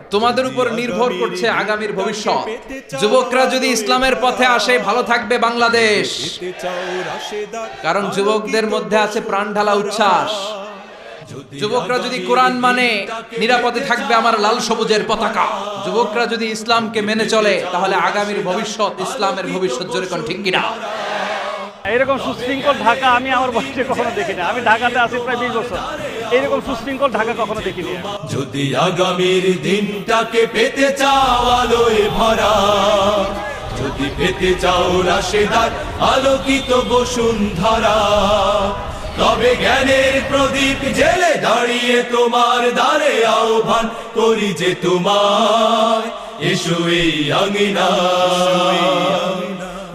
তোমাদের উপর নির্ভর করছে আগামীর ভবিষ্যৎ। যুবকরা যদি ইসলামের পথে আসে ভালো থাকবে বাংলাদেশ, কারণ যুবকদের মধ্যে আছে প্রাণ ঢালা উচ্ছ্বাস। যুবকরা যদি কোরআন মানে নিরাপদে থাকবে আমার লাল সবুজের পতাকা। যুবকরা যদি ইসলামকে মেনে চলে তাহলে আগামীর ভবিষ্যৎ ইসলামের ভবিষ্যৎ, জোরে কোন ঠিক কিনা? এরকম সুশৃঙ্খল ঢাকা আমি আমার বয়সে কখনো দেখিনি। আমি ঢাকাতে আছি প্রায় 20 বছর, এরকম সুশৃঙ্খল ঢাকা কখনো দেখিনি। যদি আগামীর দিনটাকে পেতে চাও আলোয় ভরা, যদি পেতে চাও রাশেদার আলোকিত বসুন্ধরা, তবে জ্ঞানের প্রদীপ জেলে দাঁড়িয়ে তোমার দ্বারে আহ্বান করি যে তোমায়, এসো এই আঙিনায়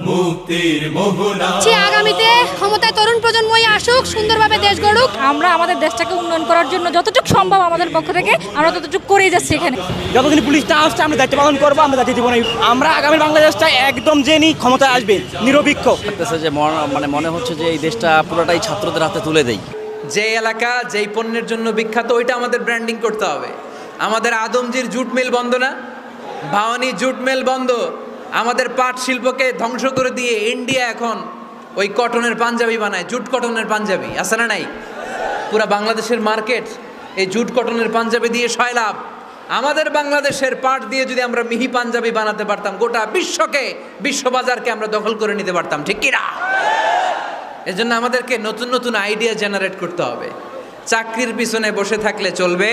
মুক্তির মোহনা। আগামীতে ক্ষমতায় তরুণ প্রজন্মই আসুক, সুন্দরভাবে দেশ গড়ুক। আমরা আমাদের দেশটাকে উন্নয়ন করার জন্য যতটুকু সম্ভব আমাদের পক্ষ থেকে আমরা ততটুকু করেই যাচ্ছি। এখানে যতদিন পুলিশটা আসছে আমরা দায়িত্ব পালন করবো, আমরা দায়িত্ব জীবনে আমরা আগামী বাংলাদেশটা একদম জেনি ক্ষমতায় আসবে নিরপেক্ষ। যে মনে হচ্ছে যে এই দেশটা পুরোটাই ছাত্রদের হাতে তুলে দেই। যে এলাকা যেই পণ্যের জন্য বিখ্যাত ওইটা আমাদের ব্র্যান্ডিং করতে হবে। আমাদের আদমজির জুট মিল বন্ধ না, ভাওয়ানি জুট মিল বন্ধ। আমাদের পাট শিল্পকে ধ্বংস করে দিয়ে ইন্ডিয়া এখন ওই কটনের পাঞ্জাবি বানায়, জুট কটনের পাঞ্জাবি, আছে না নাই? পুরা বাংলাদেশের মার্কেট এই জুট কটনের পাঞ্জাবি দিয়ে সয়লাভ। আমাদের বাংলাদেশের পাট দিয়ে যদি আমরা মিহি পাঞ্জাবি বানাতে পারতাম, গোটা বিশ্ববাজারকে আমরা দখল করে নিতে পারতাম, ঠিক কিনা? এজন্য আমাদেরকে নতুন নতুন আইডিয়া জেনারেট করতে হবে। চাকরির পিছনে বসে থাকলে চলবে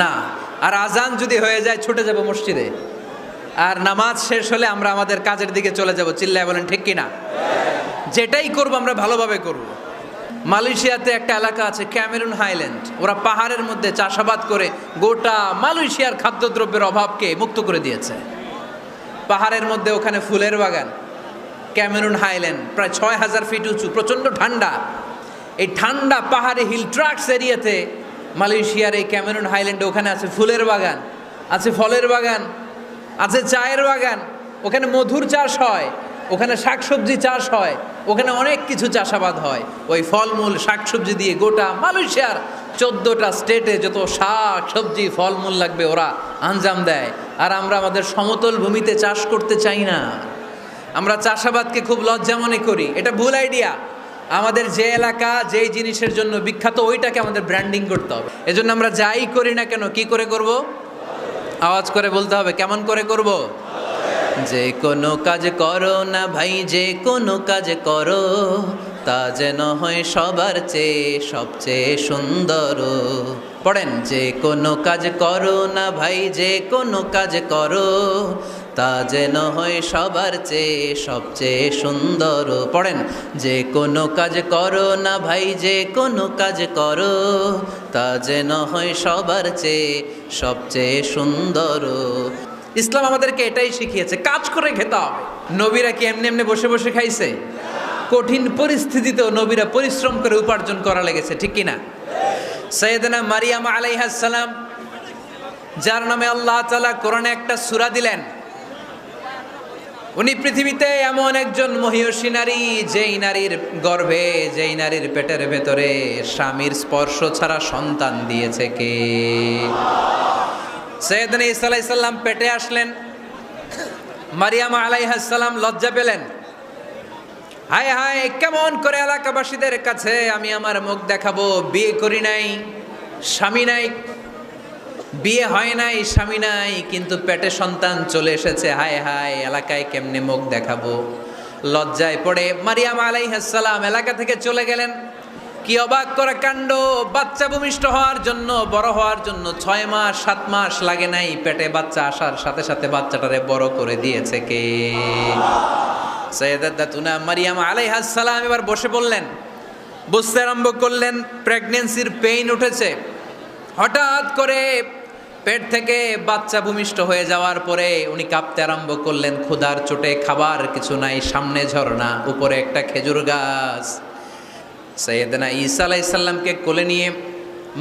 না। আর আজান যদি হয়ে যায় ছুটে যাব মসজিদে, আর নামাজ শেষ হলে আমরা আমাদের কাজের দিকে চলে যাব। চিল্লায় বলেন ঠিক কিনা? যেটাই করব আমরা ভালোভাবে করব। মালয়েশিয়াতে একটা এলাকা আছে ক্যামেরুন হাইল্যান্ড, ওরা পাহাড়ের মধ্যে চাষাবাদ করে গোটা মালয়েশিয়ার খাদ্যদ্রব্যের অভাবকে মুক্ত করে দিয়েছে। পাহাড়ের মধ্যে ওখানে ফুলের বাগান, ক্যামেরুন হাইল্যান্ড প্রায় 6000 ফিট উঁচু, প্রচণ্ড ঠান্ডা। এই ঠান্ডা পাহাড়ে হিল ট্রাক্স এরিয়াতে মালয়েশিয়ার এই ক্যামেরুন হাইল্যান্ডে ওখানে আছে ফুলের বাগান, আছে ফলের বাগান, আছে চায়ের বাগান, ওখানে মধুর চাষ হয়, ওখানে শাকসবজি চাষ হয়, ওখানে অনেক কিছু চাষাবাদ হয়। ওই ফলমূল শাকসবজি দিয়ে গোটা মালয়েশিয়ার 14টা স্টেটে যত শাক সবজি ফলমূল লাগবে ওরা আঞ্জাম দেয়। আর আমরা আমাদের সমতল ভূমিতে চাষ করতে চাই না। আমরা চাষাবাদকে খুব লজ্জা মনে করি, এটা ভুল আইডিয়া। আমাদের যে এলাকা যেই জিনিসের জন্য বিখ্যাত ওইটাকে আমাদের ব্র্যান্ডিং করতে হবে। এজন্য আমরা যাই করি না কেন কি করে করব? আওয়াজ করে বলতে হবে। কেমন করে করব? যে কোনো কাজ করো না ভাই, যে কোনো কাজ করো তা যেন হয় সবার চেয়ে সবচেয়ে সুন্দর। পড়েন, যে কোনো কাজ করো না ভাই, যে কোনো কাজ করো তা যেন হয় সবার চেয়ে সবচেয়ে সুন্দর। পড়েন, যে কোনো কাজ করো না ভাই, যে কোনো কাজ করো তা যেন হয় সবার চেয়ে সবচেয়ে সুন্দর। ইসলাম আমাদেরকে এটাই শিখিয়েছে, কাজ করে খেতে হবে। নবীরা কি এমনি এমনি বসে বসে খাইছে? কঠিন পরিস্থিতিতেও নবীরা পরিশ্রম করে উপার্জন করা লেগেছে, ঠিক কিনা? সাইয়েদনা মারিয়াম আলাইহিস সালাম, যার নামে আল্লাহ তাআলা কোরআনে একটা সূরা দিলেন, উনি পৃথিবীতে এমন একজন মহিয়সী নারী, যেই নারীর গর্ভে, যেই নারীর পেটের ভেতরে স্বামীর স্পর্শ ছাড়া সন্তান দিয়েছে কে? সাইয়েদনা ঈসা আলাইহিস সালাম পেটে আসলেন। মারিয়াম আলাইহিস সালাম লজ্জা পেলেন। হায় হায়, কেমন করে এলাকাবাসীদের কাছে আমি আমার মুখ দেখাবো? বিয়ে করি নাই, স্বামী নাই, বিয়ে হয় নাই, স্বামী নাই, কিন্তু পেটে সন্তান চলে এসেছে। হায় হায়, এলাকায় কেমনে মুখ দেখাবো? লজ্জায় পড়ে মারিয়াম আলাইহিস সালাম এলাকা থেকে চলে গেলেন। কি অবাক করা কাণ্ড! বাচ্চা ভূমিষ্ঠ হওয়ার জন্য, বড় হওয়ার জন্য 6 মাস 7 মাস লাগে নাই, পেটে বাচ্চা আসার সাথে সাথে বাচ্চাটারে বড় করে দিয়েছে কে? সাইয়েদাতুনা মারিয়াম আলাইহিস সালাম এবার বসে বললেন, বুঝতে আরম্ভ করলেন প্রেগন্যান্সির পেইন উঠেছে। হঠাৎ করে পেট থেকে বাচ্চা ভূমিষ্ঠ হয়ে যাওয়ার পরে উনি কাঁপতে আরম্ভ করলেন। ক্ষুধার চোটে খাবার কিছু নাই, সামনে ঝর্ণা, উপরে একটা খেজুর গাছ। সাইয়েদনা ঈসা আলাইহিস সালামকে কোলে নিয়ে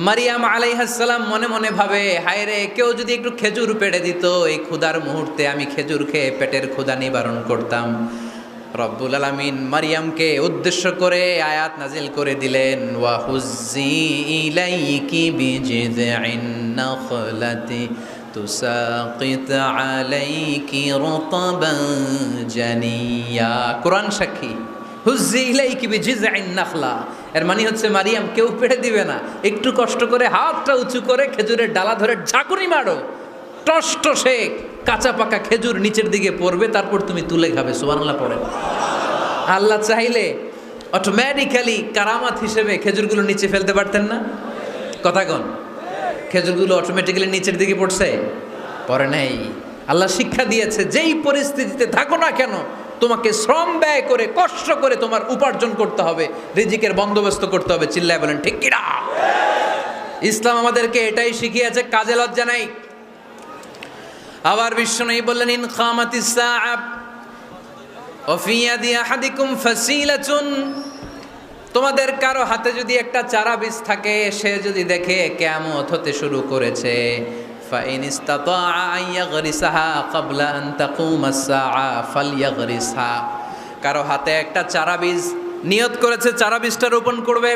মারিয়াম আলাইহিস সালাম মনে মনে ভাবে, হায় রে, কেউ যদি একটু খেজুর পেড়ে দিত, এই ক্ষুধার মুহূর্তে আমি খেজুর খেয়ে পেটের ক্ষুধা নিবারণ করতাম। রব্বুল আলামিন মারিয়ামকে উদ্দেশ্য করে আয়াত নাজিল করে দিলেন, ওয়া হুজ্জি ইলাইকি বিজিযইন নাখলাতি তুসাকিত আলাইকি রতাবান জানিয়া। কোরআন সাক্ষী, হুজ্জি ইলাইকি বিজিযআইন নাখলা, এর মানে হচ্ছে মারিয়াম কেউ পেড়ে দিবে না, একটু কষ্ট করে হাতটা উঁচু করে খেজুরের ডালা ধরে ঝাঁকুনি মারো, টসটসে কাঁচা পাকা খেজুর নিচের দিকে পড়বে, তারপর তুমি তুলে খাবে। সুবহানাল্লাহ পড়েন। আল্লাহ চাইলে অটোমেটিক্যালি কারামাত হিসেবে খেজুরগুলো নিচে ফেলতে পারতেন না? কথা কন, খেজুরগুলো অটোমেটিক্যালি নিচের দিকে পড়ছে? পড়ে নাই। আল্লাহ শিক্ষা দিয়েছে যেই পরিস্থিতিতে থাকো না কেন তোমাকে শ্রম ব্যয় করে কষ্ট করে তোমার উপার্জন করতে হবে, রিজিকের বন্দোবস্ত করতে হবে। চিল্লায় বলেন ঠিক কিনা? ইসলাম আমাদেরকে এটাই শিখিয়েছে, কাজে লজ্জা নাই। আবার বিশ্বনবী বললেন, ইন খামাতিস সাআ ওয়া ফি ইয়াদি আহাদিকুম ফাসিলাতুন, তোমাদের কারো হাতে যদি একটা চারা বীজ থাকে, সে যদি দেখে কিয়ামত হতে শুরু করেছে, ফাইন ইসতাতাআ আন ইয়াগরিসাহা ক্বাবলা আন তাকুমাস সাআ ফালইয়াগরিসহা, কারো হাতে একটা চারা বীজ নিয়ত করেছে চারা বীজটা রোপণ করবে,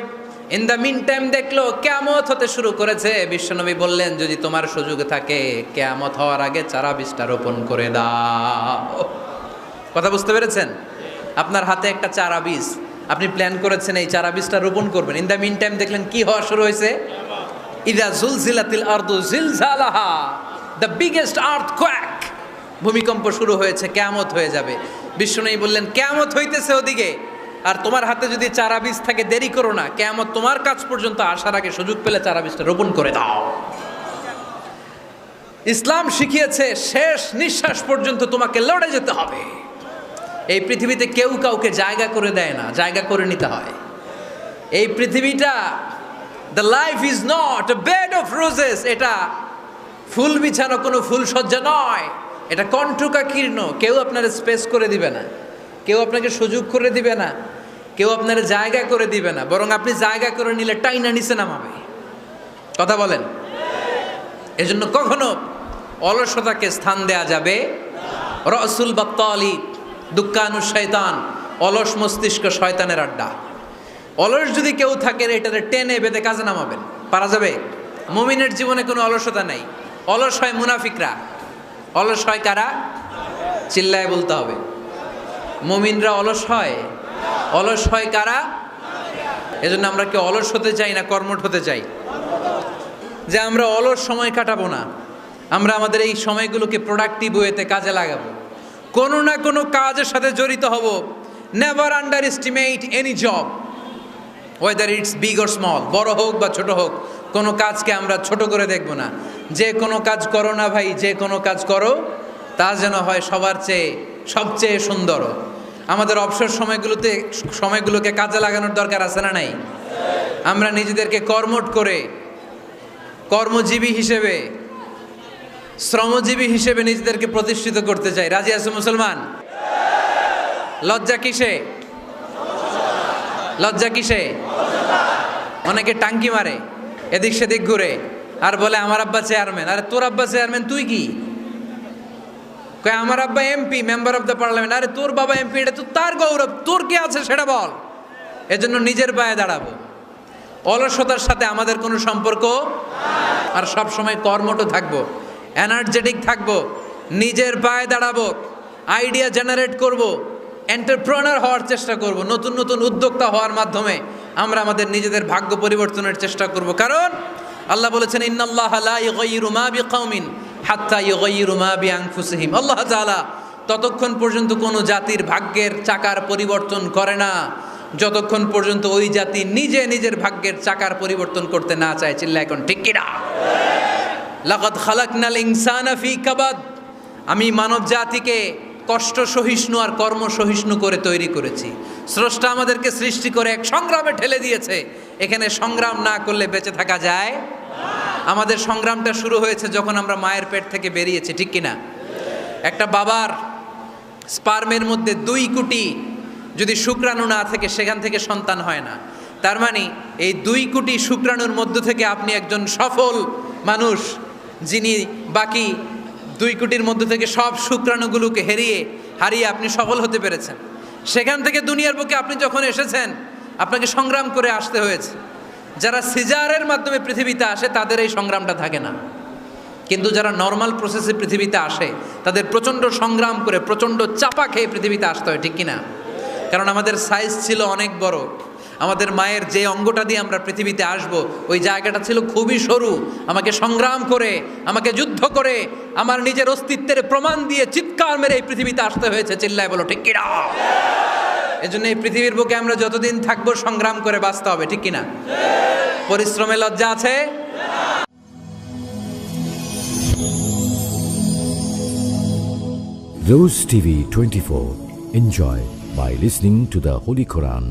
ইন দ্য মিন টাইম দেখলো কিয়ামত হতে শুরু করেছে, বিশ্বনবী বললেন যদি তোমার সুযোগ থাকে কিয়ামত হওয়ার আগে চারা বীজটা রোপণ করে দাও। কথা বুঝতে পেরেছেন? আপনার হাতে একটা চারা বীজ, আপনি প্ল্যান করেছেন এই চারা বীজটা রোপণ করবেন, ইন দ্য মিন টাইম দেখলেন কি হওয়া শুরু হয়েছে, ইদা জুলজিলাতিল আরদু জিলজালাহা, দ্য বিগেস্ট আর্থকোয়েক, ভূমিকম্প শুরু হয়েছে, কিয়ামত হয়ে যাবে। বিশ্বনবী বললেন কিয়ামত হইতেছে ওদিকে, আর তোমার হাতে যদি চারা বীজ থাকে দেরি করো না, কিয়ামত তোমার কাছ পর্যন্ত আসার আগে সুযোগ পেলে চারা বীজটা রোপণ করে দাও। ইসলাম শিখিয়েছে শেষ নিঃশ্বাস পর্যন্ত তোমাকে লড়ে যেতে হবে। এই পৃথিবীতে কেউ কাউকে জায়গা করে দেয় না, জায়গা করে নিতে হয়। এই পৃথিবীটা, the life is not a bed of roses, এটা ফুল বিছানো কোনো ফুলসজ্জা নয়, এটা কণ্টকাকীর্ণ। কেউ আপনার স্পেস করে দিবে না, কেউ আপনাকে সুযোগ করে দিবে না, কেউ আপনার জায়গা করে দিবে না, বরং আপনি জায়গা করে নিলে টাইনা নিচে নামাবে। কথা বলেন? এজন্য কখনো অলসতাকে স্থান দেয়া যাবে। রসুল বাত্তালি দুক্কানু শয়তান, অলস মস্তিষ্ক শয়তানের আড্ডা। অলস যদি কেউ থাকে এটারে টেনে বেঁধে কাজে নামাবেন, পারা যাবে? মুমিনের জীবনে কোনো অলসতা নেই। অলস হয় মুনাফিকরা। অলস হয় কারা? চিল্লায় বলতে হবে। মুমিনরা অলস হয়? অলস হয় কারা? এজন্য আমরা কি অলস হতে চাই না কর্মঠ হতে চাই? যে আমরা অলস সময় কাটাবো না, আমরা আমাদের এই সময়গুলোকে প্রোডাক্টিভ ওয়েতে কাজে লাগাবো, কোনো না কোনো কাজের সাথে জড়িত হব। Never under estimate any job, whether it's big or small, বড় হোক বা ছোট হোক, কোনো কাজকে আমরা ছোট করে দেখব না। যে কোনো কাজ করো না ভাই, যে কোনো কাজ করো তা যেন হয় সবার চেয়ে সবচেয়ে সুন্দর। আমাদের অবসর সময়গুলোকে কাজে লাগানোর দরকার আছে না নাই? আমরা নিজেদেরকে কর্মঠ করে, কর্মজীবী হিসেবে, শ্রমজীবী হিসেবে নিজেদেরকে প্রতিষ্ঠিত করতে চাই। রাজি আছে মুসলমান? লজ্জা কিসে? লজ্জা কিসে? অনেকে টাঙ্কি মারে, এদিক সেদিক ঘুরে, আর বলে আমার আব্বা চেয়ারম্যান। আরে তোর আব্বা চেয়ারম্যান, তুই কি? কয় আমার আব্বা MP, member of the parliament. আরে তোর বাবা এমপি, এটা তো তার গৌরব, তোর কি আছে সেটা বল। এজন্য নিজের পায়ে দাঁড়াবো। অলসতার সাথে আমাদের কোনো সম্পর্ক, আর সব সময় কর্মঠ থাকবো, এনার্জেটিক থাকবো, নিজের পায়ে দাঁড়াবো, আইডিয়া জেনারেট করব, এন্টারপ্রেনার হওয়ার চেষ্টা করব, নতুন নতুন উদ্যোক্তা হওয়ার মাধ্যমে আমরা আমাদের নিজেদের ভাগ্য পরিবর্তনের চেষ্টা করব। কারণ আল্লাহ বলেছেন, ইন্নাল্লাহা লা ইউগাইয়িরু মা বিকাউমিন হাত্তা ইউগাইয়িরু মা বিআনফুসিহিম। আল্লাহ তাআলা ততক্ষণ পর্যন্ত কোনো জাতির ভাগ্যের চাকার পরিবর্তন করে না যতক্ষণ পর্যন্ত ওই জাতি নিজে নিজের ভাগ্যের চাকার পরিবর্তন করতে না চায়। চিল্লা এখন ঠিক কিনা? লাকাদ খালাকনাল ইনসানা ফি কাবাদ, আমি মানব জাতিকে কষ্ট সহিষ্ণু আর কর্ম সহিষ্ণু করে তৈরি করেছি। স্রষ্টা আমাদেরকে সৃষ্টি করে এক সংগ্রামে ঠেলে দিয়েছে। এখানে সংগ্রাম না করলে বেঁচে থাকা যায়? আমাদের সংগ্রামটা শুরু হয়েছে যখন আমরা মায়ের পেট থেকে বেরিয়েছি, ঠিক কিনা? একটা বাবার স্পার্মের মধ্যে 2 কোটি যদি শুক্রাণু না থাকে, সেখান থেকে সন্তান হয় না। তার মানে এই 2 কোটি শুক্রাণুর মধ্য থেকে আপনি একজন সফল মানুষ, যিনি বাকি 2 কোটির মধ্য থেকে সব শুক্রাণুগুলোকে হারিয়ে আপনি সফল হতে পেরেছেন। সেখান থেকে দুনিয়ার বুকে আপনি যখন এসেছেন, আপনাকে সংগ্রাম করে আসতে হয়েছে। যারা সিজারের মাধ্যমে পৃথিবীতে আসে তাদের এই সংগ্রামটা থাকে না, কিন্তু যারা নর্মাল প্রসেসে পৃথিবীতে আসে তাদের প্রচণ্ড সংগ্রাম করে প্রচণ্ড চাপা খেয়ে পৃথিবীতে আসতে হয়, ঠিক কিনা? কারণ আমাদের সাইজ ছিল অনেক বড়, আমাদের মায়ের যে অঙ্গটা দিয়ে আমরা পৃথিবীতে আসব ওই জায়গাটা ছিল খুবই সরু। আমাকে সংগ্রাম করে, আমাকে যুদ্ধ করে, আমার নিজের অস্তিত্বের প্রমাণ দিয়ে চিৎকার মেরে এই পৃথিবীতে আসতে হয়েছে। চিল্লায় বলো ঠিক কিনা? এজন্য এই পৃথিবীর বুকে আমরা যতদিন থাকবো সংগ্রাম করে বাঁচতে হবে, ঠিক কিনা? পরিশ্রমে লজ্জা আছে? Rose TV 24. Enjoy by listening to the Holy Quran.